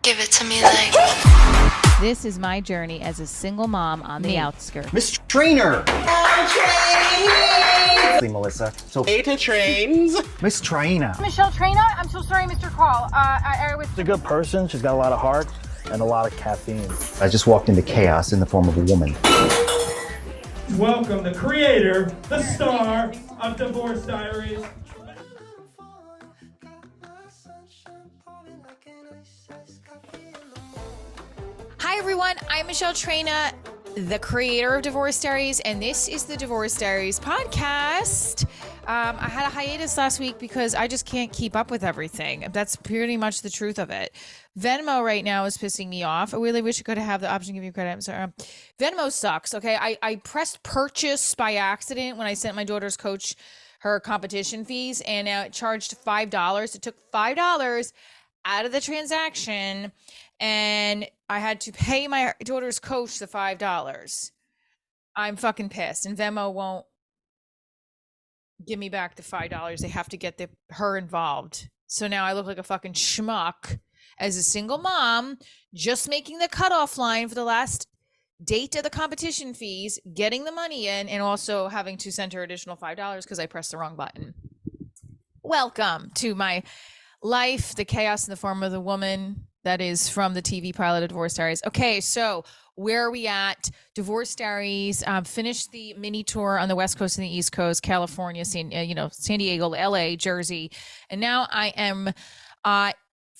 Give it to me like. This is my journey as a single mom on the outskirts. Miss Trainer! Trains! Melissa. So Beta trains. Miss Traina. Michelle Traina? I'm so sorry, Mr. Carl. I was... She's a good person. She's got a lot of heart and a lot of caffeine. I just walked into chaos in the form of a woman. Welcome the creator, the star of Divorce Diaries. Hi everyone, I'm Michelle Traina, the creator of Divorce Diaries, and this is the Divorce Diaries podcast. I had a hiatus last week because I just can't keep up with everything. That's pretty much the truth of it. Venmo right now is pissing me off. I really wish I could have the option to give you credit. I'm sorry. Venmo sucks, okay? I pressed purchase by accident when I sent my daughter's coach her competition fees, and now it charged $5. It took $5 out of the transaction, and I had to pay my daughter's coach the $5. I'm fucking pissed, and Venmo won't give me back the $5. They have to get her involved. So now I look like a fucking schmuck as a single mom, just making the cutoff line for the last date of the competition fees, getting the money in, and also having to send her additional $5 because I pressed the wrong button. Welcome to my life, the chaos in the form of the woman that is from the TV pilot of Divorce Diaries. Okay, so where are we at? Divorce Diaries finished the mini tour on the West Coast and the East Coast, California, San Diego, LA, Jersey, and now I am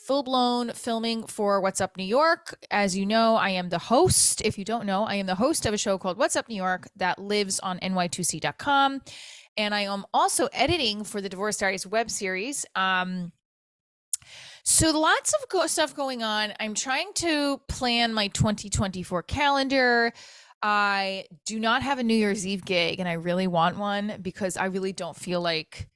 full-blown filming for What's Up New York. As you know, I am the host. If you don't know, I am the host of a show called What's Up New York that lives on ny2c.com, and I am also editing for the Divorce Diaries web series. So lots of stuff going on. I'm trying to plan my 2024 calendar. I do not have a New Year's Eve gig, and I really want one because I really don't feel like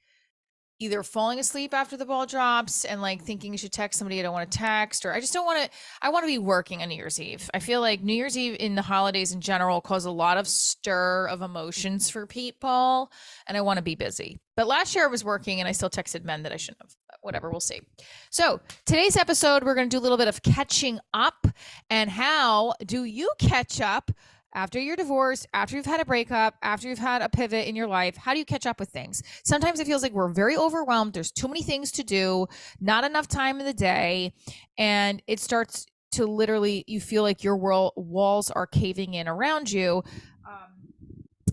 either falling asleep after the ball drops and like thinking you should text somebody I don't want to text, or I just don't want to. I want to be working on New Year's Eve. I feel like New Year's Eve in the holidays in general cause a lot of stir of emotions for people, and I want to be busy. But last year I was working and I still texted men that I shouldn't have. Whatever, we'll see. So today's episode, we're going to do a little bit of catching up, and how do you catch up after your divorce, after you've had a breakup, after you've had a pivot in your life. How do you catch up with things? Sometimes it feels like we're very overwhelmed. There's too many things to do, not enough time in the day, and it starts to literally, you feel like your walls are caving in around you.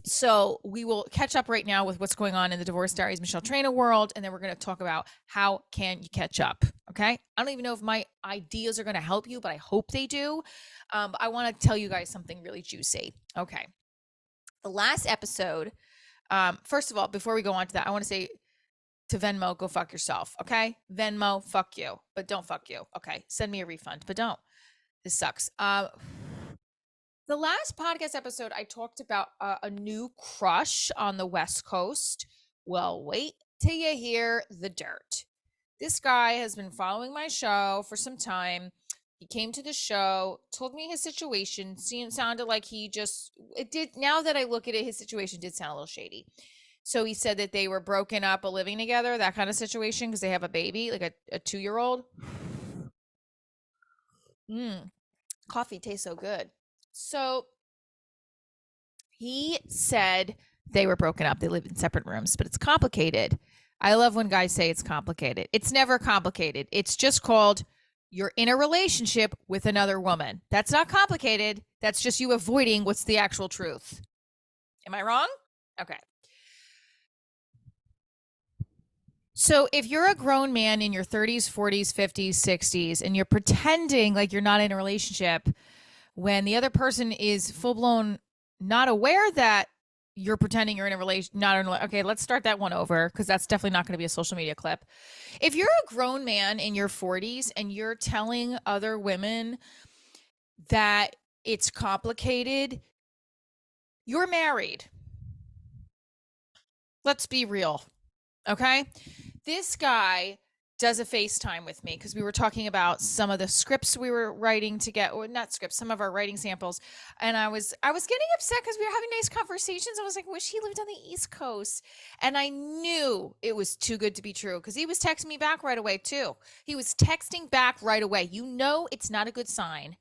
So we will catch up right now with what's going on in the Divorce Diaries Michelle Traina world, and then we're going to talk about how can you catch up, okay? I don't even know if my ideas are going to help you, but I hope they do. But I want to tell you guys something really juicy. Okay. The last episode, first of all, before we go on to that, I want to say to Venmo, go fuck yourself, okay? Venmo, fuck you, but don't fuck you, okay? Send me a refund, but don't. This sucks. The last podcast episode, I talked about a new crush on the West Coast. Well, wait till you hear the dirt. This guy has been following my show for some time. He came to the show, told me his situation, sounded like now that I look at it, his situation did sound a little shady. So he said that they were broken up but living together, that kind of situation, because they have a baby, like a 2-year-old. Coffee tastes so good. So he said they were broken up. They lived in separate rooms, but it's complicated. I love when guys say it's complicated. It's never complicated. It's just called you're in a relationship with another woman. That's not complicated. That's just you avoiding what's the actual truth. Am I wrong? Okay. So if you're a grown man in your 30s, 40s, 50s, 60s, and you're pretending like you're not in a relationship when the other person is full-blown not aware that you're pretending you're in a relationship, okay, let's start that one over, because that's definitely not going to be a social media clip. If you're a grown man in your 40s and you're telling other women that it's complicated, you're married. Let's be real, okay? This guy does a FaceTime with me because we were talking about some of the scripts we were writing to get, or not scripts, some of our writing samples. And I was getting upset because we were having nice conversations. I was like, wish he lived on the East Coast. And I knew it was too good to be true because he was texting me back right away too. He was texting back right away. You know, it's not a good sign.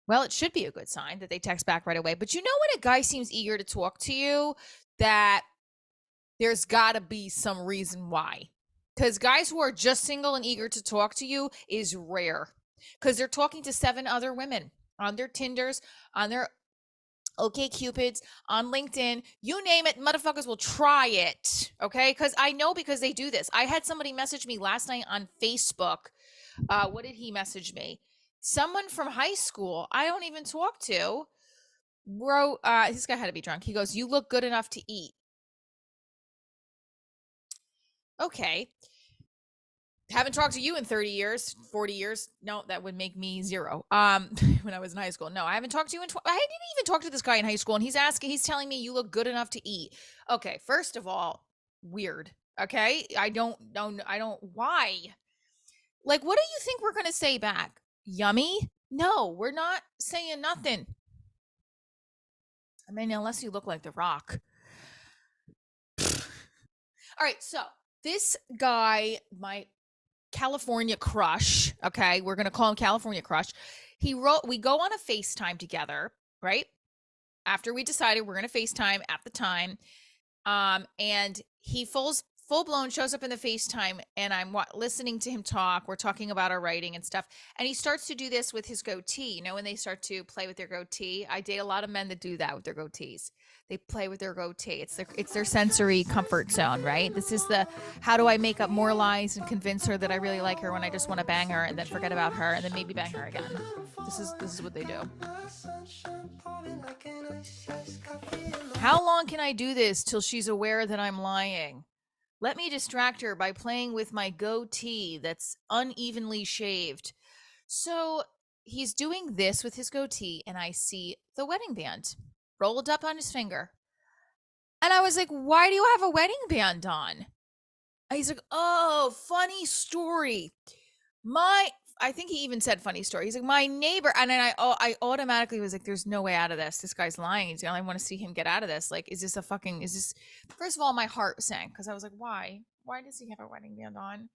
Well, it should be a good sign that they text back right away. But you know when a guy seems eager to talk to you, that there's got to be some reason why. Because guys who are just single and eager to talk to you is rare. Because they're talking to 7 other women on their Tinders, on their OK Cupids, on LinkedIn, you name it, motherfuckers will try it. Okay? Because I know because they do this. I had somebody message me last night on Facebook. What did he message me? Someone from high school I don't even talk to wrote, this guy had to be drunk. He goes, "You look good enough to eat." Okay. Haven't talked to you in 30 years, 40 years. No, that would make me 0. When I was in high school. No, I haven't talked to you I didn't even talk to this guy in high school, and he's telling me you look good enough to eat. Okay, first of all, weird. Okay? I don't, why? Like, what do you think we're going to say back? Yummy? No, we're not saying nothing. I mean, unless you look like The Rock. All right, so this guy, my California crush, okay, we're going to call him California crush. We go on a FaceTime together, right? After we decided we're going to FaceTime at the time. And he full blown shows up in the FaceTime, and I'm listening to him talk. We're talking about our writing and stuff. And he starts to do this with his goatee. You know, when they start to play with their goatee, I date a lot of men that do that with their goatees. They play with their goatee. It's their sensory comfort zone, right? This is the, how do I make up more lies and convince her that I really like her when I just want to bang her and then forget about her and then maybe bang her again. This is what they do. How long can I do this till she's aware that I'm lying? Let me distract her by playing with my goatee that's unevenly shaved. So he's doing this with his goatee, and I see the wedding band rolled up on his finger. And I was like, why do you have a wedding band on? And he's like, oh, funny story. I think he even said funny story. He's like, my neighbor. And then I automatically was like, there's no way out of this. This guy's lying. I want to see him get out of this. Like, first of all, my heart sank because I was like, why? Why does he have a wedding band on?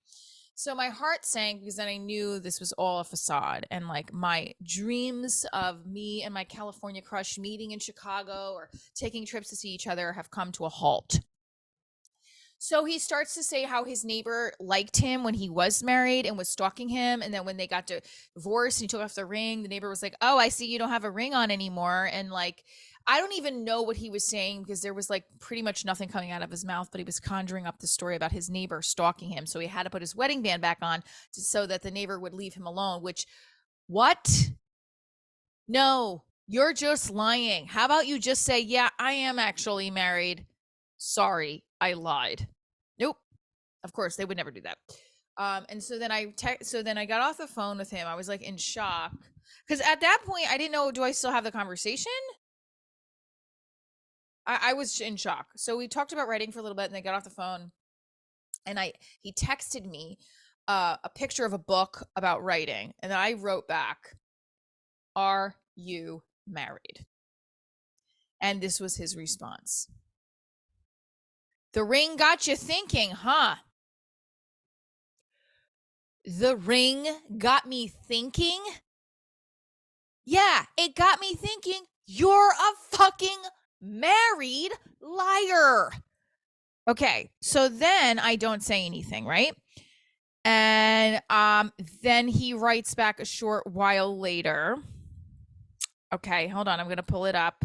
So my heart sank because then I knew this was all a facade. And like my dreams of me and my California crush meeting in Chicago or taking trips to see each other have come to a halt. So he starts to say how his neighbor liked him when he was married and was stalking him. And then when they got divorced and he took off the ring, the neighbor was like, oh, I see you don't have a ring on anymore. And like, I don't even know what he was saying because there was like pretty much nothing coming out of his mouth, but he was conjuring up the story about his neighbor stalking him. So he had to put his wedding band back on so that the neighbor would leave him alone, which, what? No, you're just lying. How about you just say, yeah, I am actually married. Sorry, I lied. Nope. Of course, they would never do that. And so then I got off the phone with him. I was like in shock because at that point I didn't know, do I still have the conversation? I was in shock. So we talked about writing for a little bit, and they got off the phone, and he texted me a picture of a book about writing, and then I wrote back, "Are you married?" And this was his response. The ring got you thinking, huh? The ring got me thinking? Yeah, it got me thinking you're a fucking married liar. Okay, so then I don't say anything, right? And then he writes back a short while later. Okay, hold on, I'm going to pull it up.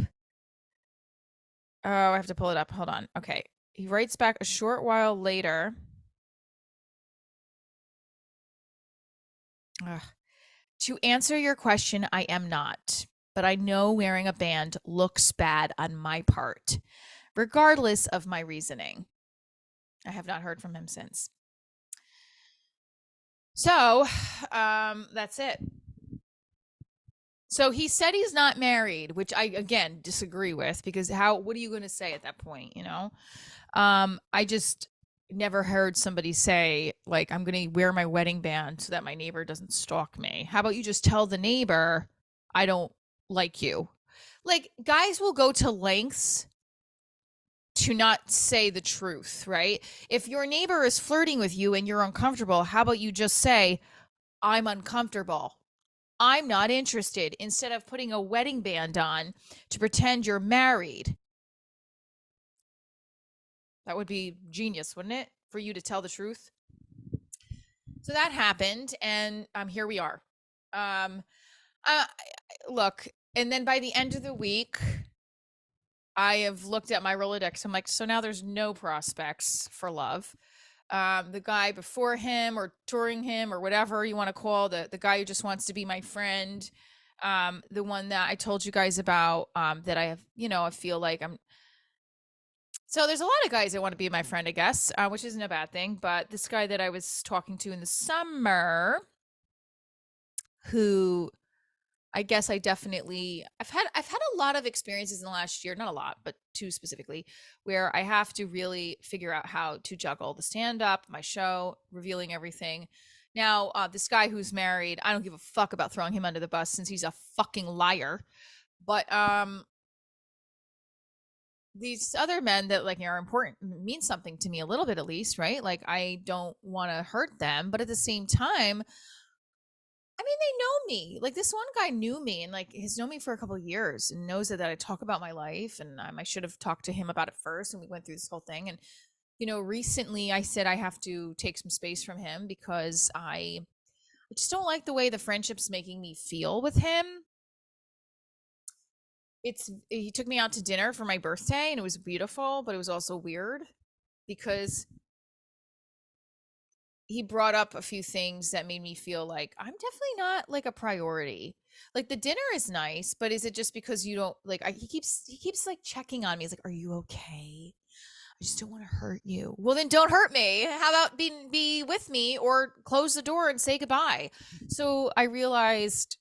Oh, I have to pull it up. Hold on. Okay. He writes back a short while later. To answer your question, I am not. But I know wearing a band looks bad on my part, regardless of my reasoning. I have not heard from him since. So, that's it. So he said he's not married, which I, again, disagree with because what are you going to say at that point, you know? I just, never heard somebody say, like, I'm going to wear my wedding band so that my neighbor doesn't stalk me. How about you just tell the neighbor, I don't like you? Like, guys will go to lengths to not say the truth, right? If your neighbor is flirting with you and you're uncomfortable, how about you just say, I'm uncomfortable. I'm not interested, instead of putting a wedding band on to pretend you're married. That would be genius, wouldn't it? For you to tell the truth. So that happened, and here we are. Um, uh, Look, and then by the end of the week, I have looked at my Rolodex. I'm like, so now there's no prospects for love. The guy before him, or touring him, or whatever you want to call the guy who just wants to be my friend, the one that I told you guys about, that I have, I feel like I'm. So there's a lot of guys that want to be my friend, I guess, which isn't a bad thing. But this guy that I was talking to in the summer, who I guess I've had a lot of experiences in the last year, not a lot, but two specifically, where I have to really figure out how to juggle the stand up, my show, revealing everything. Now, this guy who's married, I don't give a fuck about throwing him under the bus since he's a fucking liar. But these other men that, like, are important, mean something to me a little bit, at least, right? Like, I don't want to hurt them, but at the same time, I mean, they know me. Like, this one guy knew me and, like, has known me for a couple of years and knows that I talk about my life, and I should have talked to him about it first, and we went through this whole thing. And recently I said I have to take some space from him because I just don't like the way the friendship's making me feel with him. He took me out to dinner for my birthday, and it was beautiful, but it was also weird because he brought up a few things that made me feel like I'm definitely not, like, a priority. Like, the dinner is nice, but is it just because you don't like, he keeps like checking on me. He's like, "Are you okay? I just don't want to hurt you." Well, then don't hurt me. How about be with me, or close the door and say goodbye? So I realized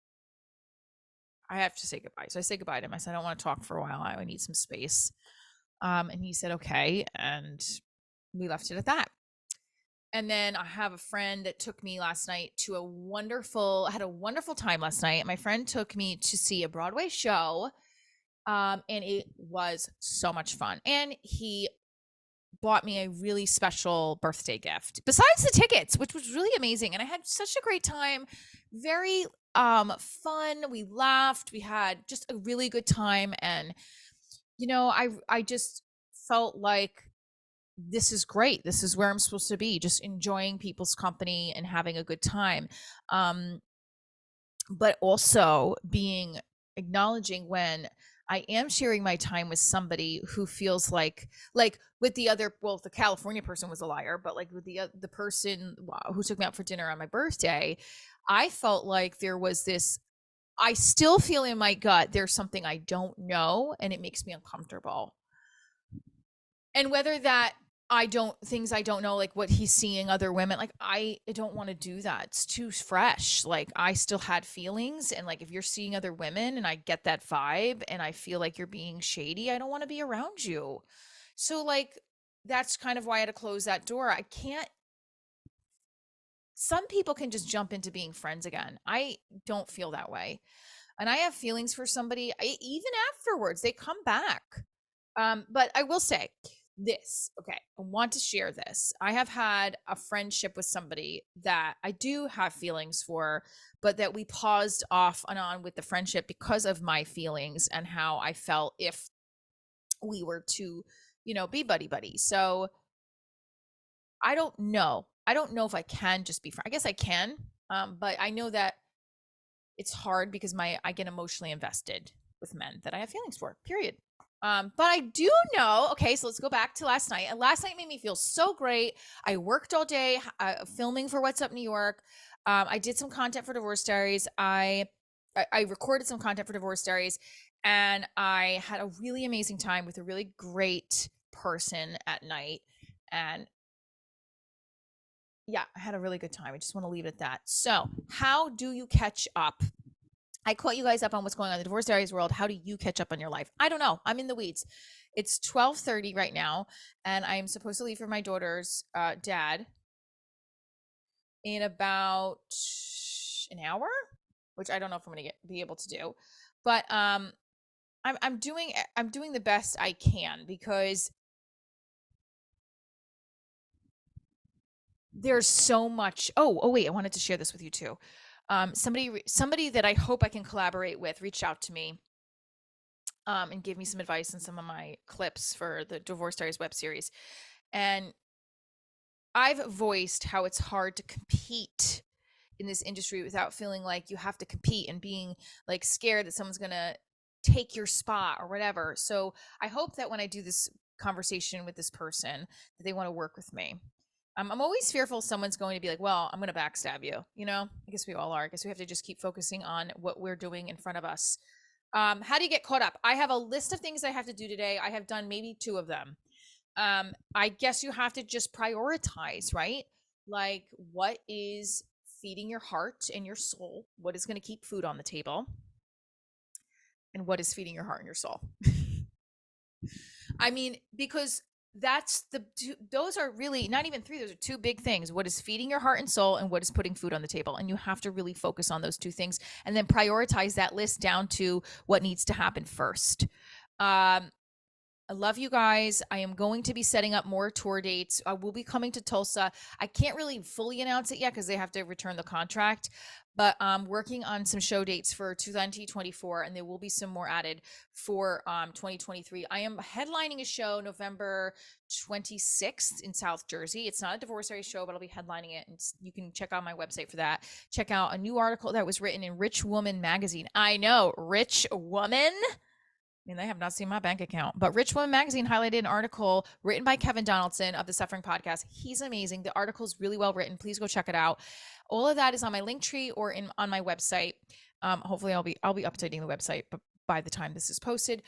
I have to say goodbye. So I say goodbye to him. I said, "I don't want to talk for a while. I need some space." And he said, "Okay," and we left it at that. And then I have a friend that took me last night to I had a wonderful time last night. My friend took me to see a Broadway show. And it was so much fun. And he bought me a really special birthday gift besides the tickets, which was really amazing. And I had such a great time. Very fun. We laughed. We had just a really good time. And I just felt like this is great. This is where I'm supposed to be, just enjoying people's company and having a good time. Um, but also acknowledging when I am sharing my time with somebody who feels like with the other, well, the California person was a liar, but like with the person who took me out for dinner on my birthday, I felt like there was this. I still feel in my gut there's something I don't know, and it makes me uncomfortable. And whether that things I don't know, like what he's seeing other women, like I don't want to do that. It's too fresh. Like, I still had feelings, and like if you're seeing other women and I get that vibe and I feel like you're being shady, I don't want to be around you. So, like, that's kind of why I had to close that door. I can't Some people can just jump into being friends again. I don't feel that way. And I have feelings for somebody, even afterwards, they come back. But I will say this, okay, I want to share this. I have had a friendship with somebody that I do have feelings for, but that we paused off and on with the friendship because of my feelings and how I felt if we were to, be buddy buddy. So I don't know. I don't know if I can just be friends. I guess I can. But I know that it's hard because I get emotionally invested with men that I have feelings for, period. But I do know, okay, so let's go back to last night. And last night made me feel so great. I worked all day filming for What's Up New York. I did some content for Divorce Diaries. I recorded some content for Divorce Diaries, and I had a really amazing time with a really great person at night. And yeah, I had a really good time. I just want to leave it at that. So, how do you catch up I caught you guys up on what's going on in the Divorce Diaries world. How do you catch up on your life? I don't know. I'm in the weeds. It's 12:30 right now, and I'm supposed to leave for my daughter's dad in about an hour, which I don't know if I'm going to be able to do. But I'm doing the best I can, because there's so much. Oh wait, I wanted to share this with you too. Somebody that I hope I can collaborate with reached out to me and gave me some advice on some of my clips for the Divorce Diaries web series. And I've voiced how it's hard to compete in this industry without feeling like you have to compete and being like scared that someone's going to take your spot or whatever. So I hope that when I do this conversation with this person, that they want to work with me. I'm always fearful someone's going to be like, well, I'm going to backstab you. You know, I guess we all are. I guess we have to just keep focusing on what we're doing in front of us. How do you get caught up? I have a list of things I have to do today. I have done maybe 2 of them. I guess you have to just prioritize, right? Like, what is feeding your heart and your soul? What is going to keep food on the table? And what is feeding your heart and your soul? I mean, because those are really not even 3, those are 2 big things. What is feeding your heart and soul, and what is putting food on the table? And you have to really focus on those 2 things, and then prioritize that list down to what needs to happen first. I love you guys. I am going to be setting up more tour dates. I will be coming to Tulsa. I can't really fully announce it yet because they have to return the contract, but I'm working on some show dates for 2024, and there will be some more added for 2023. I am headlining a show November 26th in South Jersey. It's not a Divorce Diaries show, but I'll be headlining it, and you can check out my website for that. Check out a new article that was written in Rich Woman magazine. I know, Rich Woman. I mean, they have not seen my bank account, but Rich Woman Magazine highlighted an article written by Kevin Donaldson of the Suffering Podcast. He's amazing. The article is really well written. Please go check it out. All of that is on my Linktree or on my website. Hopefully, I'll be updating the website by the time this is posted.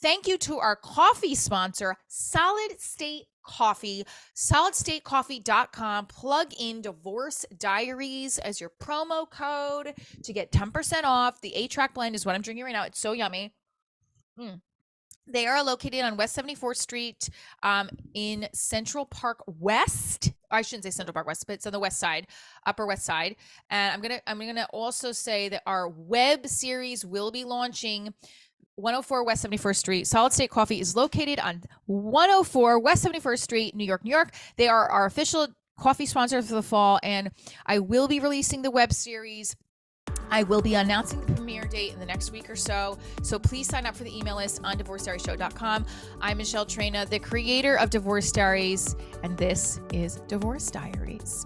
Thank you to our coffee sponsor, Solid State Coffee, solidstatecoffee.com. Plug in Divorce Diaries as your promo code to get 10% off. The 8-track blend is what I'm drinking right now. It's so yummy. They are located on West 74th Street in Central Park West. I shouldn't say Central Park West, but it's on the west side, Upper West Side. And I'm gonna also say that our web series will be launching 104 West 71st Street. Solid State Coffee is located on 104 West 71st Street, New York, New York. They are our official coffee sponsor for the fall, and I will be releasing the web series. I will be announcing the premiere date in the next week or so. So please sign up for the email list on divorcediaryshow.com. I'm Michelle Traina, the creator of Divorce Diaries, and this is Divorce Diaries.